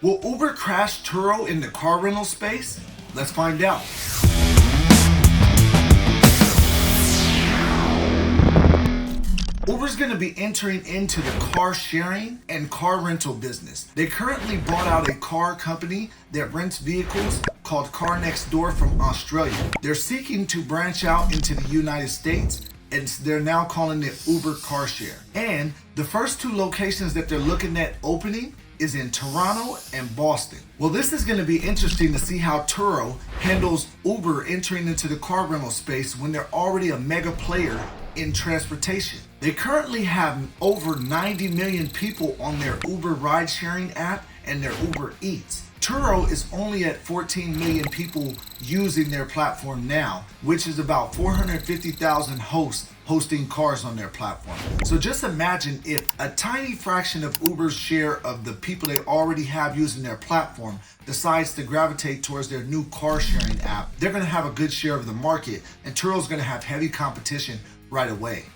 Will Uber crash Turo in the car rental space? Let's find out. Uber's going to be entering into the car sharing and car rental business. They currently bought out a car company that rents vehicles called Car Next Door from Australia. They're seeking to branch out into the United States, and they're now calling it Uber Car Share. And the first two locations that they're looking at opening is in Toronto and Boston. Well, this is going to be interesting to see how Turo handles Uber entering into the car rental space when they're already a mega player in transportation. They currently have over 90 million people on their Uber ride sharing app and their Uber Eats. Turo is only at 14 million people using their platform now, which is about 450,000 hosts hosting cars on their platform. So just imagine if a tiny fraction of Uber's share of the people they already have using their platform decides to gravitate towards their new car sharing app. They're going to have a good share of the market, and Turo's going to have heavy competition right away.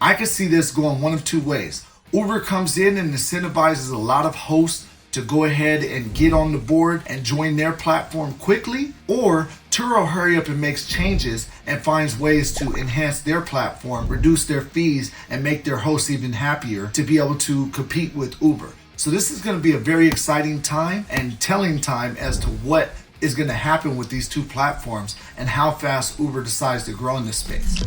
I can see this going one of two ways. Uber comes in and incentivizes a lot of hosts to go ahead and get on the board and join their platform quickly, or Turo hurry up and makes changes and finds ways to enhance their platform, reduce their fees, and make their hosts even happier to be able to compete with Uber. So this is going to be a very exciting time and telling time as to what is going to happen with these two platforms and how fast Uber decides to grow in this space.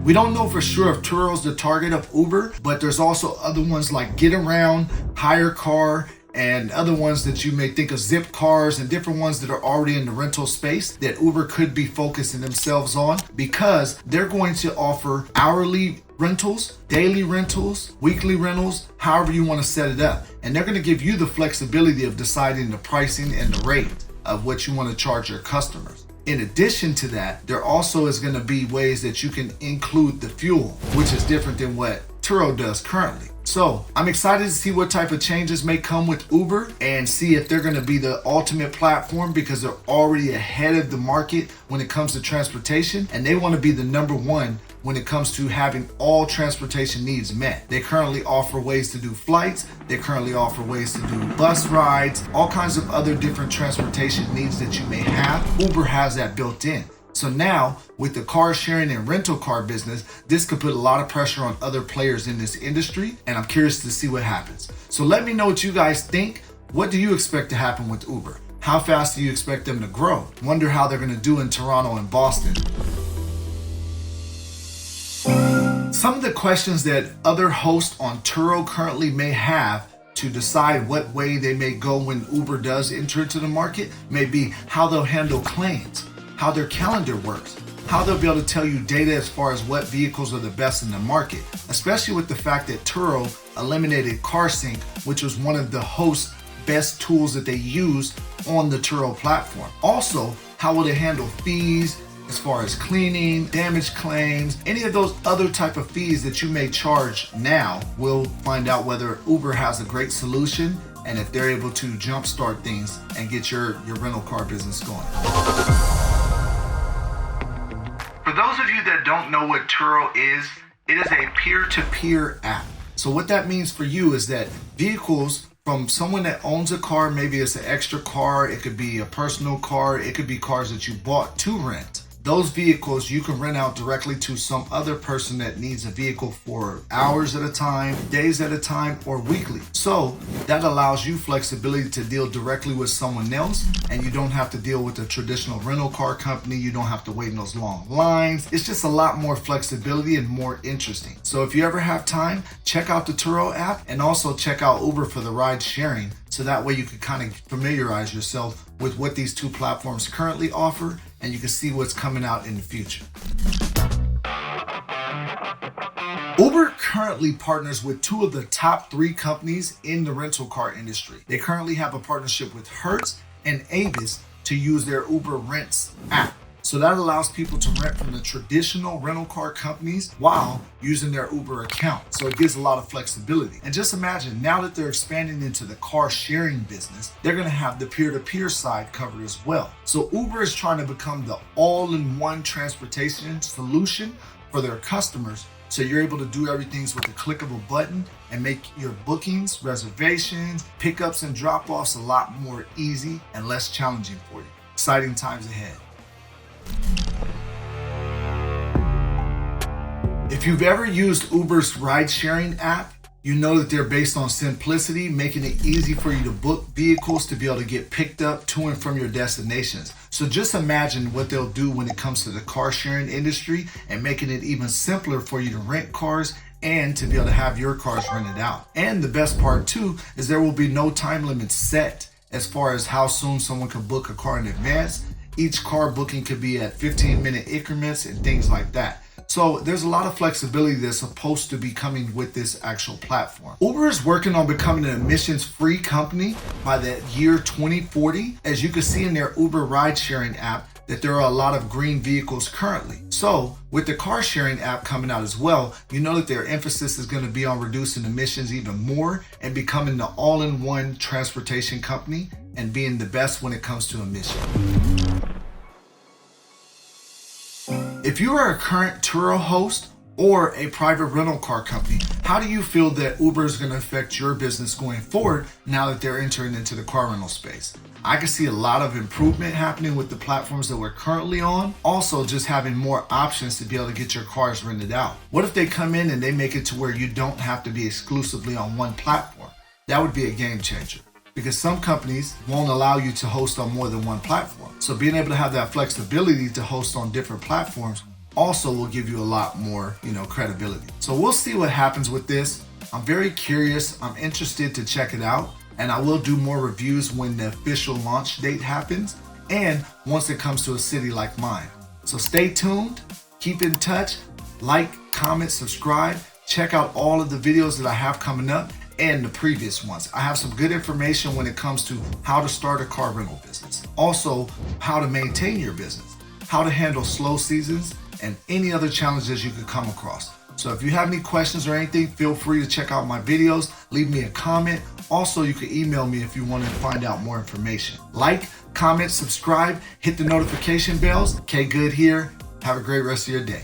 We don't know for sure if Turo's the target of Uber, but there's also other ones like Get Around, Hire Car, and other ones that you may think of, Zip Cars, and different ones that are already in the rental space that Uber could be focusing themselves on, because they're going to offer hourly rentals, daily rentals, weekly rentals, however you want to set it up. And they're going to give you the flexibility of deciding the pricing and the rate of what you want to charge your customers. In addition to that, there also is going to be ways that you can include the fuel, which is different than what Turo does currently. So I'm excited to see what type of changes may come with Uber and see if they're going to be the ultimate platform, because they're already ahead of the market when it comes to transportation, and they want to be the number one when it comes to having all transportation needs met. They currently offer ways to do flights, they currently offer ways to do bus rides, all kinds of other different transportation needs that you may have. Uber has that built in. So now, with the car sharing and rental car business, this could put a lot of pressure on other players in this industry, and I'm curious to see what happens. So let me know what you guys think. What do you expect to happen with Uber? How fast do you expect them to grow? Wonder how they're going to do in Toronto and Boston. Some of the questions that other hosts on Turo currently may have to decide what way they may go when Uber does enter into the market may be how they'll handle claims, how their calendar works, how they'll be able to tell you data as far as what vehicles are the best in the market, especially with the fact that Turo eliminated CarSync, which was one of the host's best tools that they use on the Turo platform. Also, how will they handle fees as far as cleaning, damage claims, any of those other type of fees that you may charge now. We'll find out whether Uber has a great solution and if they're able to jumpstart things and get your rental car business going. For those of you that don't know what Turo is, it is a peer-to-peer app. So what that means for you is that vehicles from someone that owns a car, maybe it's an extra car, it could be a personal car, it could be cars that you bought to rent. Those vehicles you can rent out directly to some other person that needs a vehicle for hours at a time, days at a time, or weekly. So that allows you flexibility to deal directly with someone else, and you don't have to deal with a traditional rental car company. You don't have to wait in those long lines. It's just a lot more flexibility and more interesting. So if you ever have time, check out the Turo app and also check out Uber for the ride sharing. So that way you can kind of familiarize yourself with what these two platforms currently offer, and you can see what's coming out in the future. Uber currently partners with two of the top 3 companies in the rental car industry. They currently have a partnership with Hertz and Avis to use their Uber Rents app. So that allows people to rent from the traditional rental car companies while using their Uber account. So it gives a lot of flexibility. And just imagine, now that they're expanding into the car sharing business, they're going to have the peer-to-peer side covered as well. So Uber is trying to become the all-in-one transportation solution for their customers So you're able to do everything with a click of a button and make your bookings, reservations, pickups, and drop-offs a lot more easy and less challenging for you. Exciting times ahead. If you've ever used Uber's ride-sharing app, you know that they're based on simplicity, making it easy for you to book vehicles to be able to get picked up to and from your destinations. So just imagine what they'll do when it comes to the car sharing industry and making it even simpler for you to rent cars and to be able to have your cars rented out. And the best part too is there will be no time limit set as far as how soon someone can book a car in advance. Each car booking could be at 15-minute increments and things like that. So there's a lot of flexibility that's supposed to be coming with this actual platform. Uber is working on becoming an emissions-free company by the year 2040. As you can see in their Uber ride-sharing app, that there are a lot of green vehicles currently. So with the car sharing app coming out as well, you know that their emphasis is going to be on reducing emissions even more and becoming the all-in-one transportation company and being the best when it comes to emissions. If you are a current Turo host or a private rental car company, how do you feel that Uber is going to affect your business going forward now that they're entering into the car rental space? I can see a lot of improvement happening with the platforms that we're currently on. Also, just having more options to be able to get your cars rented out. What if they come in and they make it to where you don't have to be exclusively on one platform? That would be a game changer, because some companies won't allow you to host on more than one platform. So being able to have that flexibility to host on different platforms also will give you a lot more, credibility. So we'll see what happens with this. I'm very curious. I'm interested to check it out, and I will do more reviews when the official launch date happens and once it comes to a city like mine. So stay tuned, keep in touch, like, comment, subscribe, check out all of the videos that I have coming up and the previous ones. I have some good information when it comes to how to start a car rental business. Also, how to maintain your business, how to handle slow seasons, and any other challenges you could come across. So if you have any questions or anything, feel free to check out my videos, leave me a comment. Also, you can email me if you want to find out more information. Like, comment, subscribe, hit the notification bells. K Good here. Have a great rest of your day.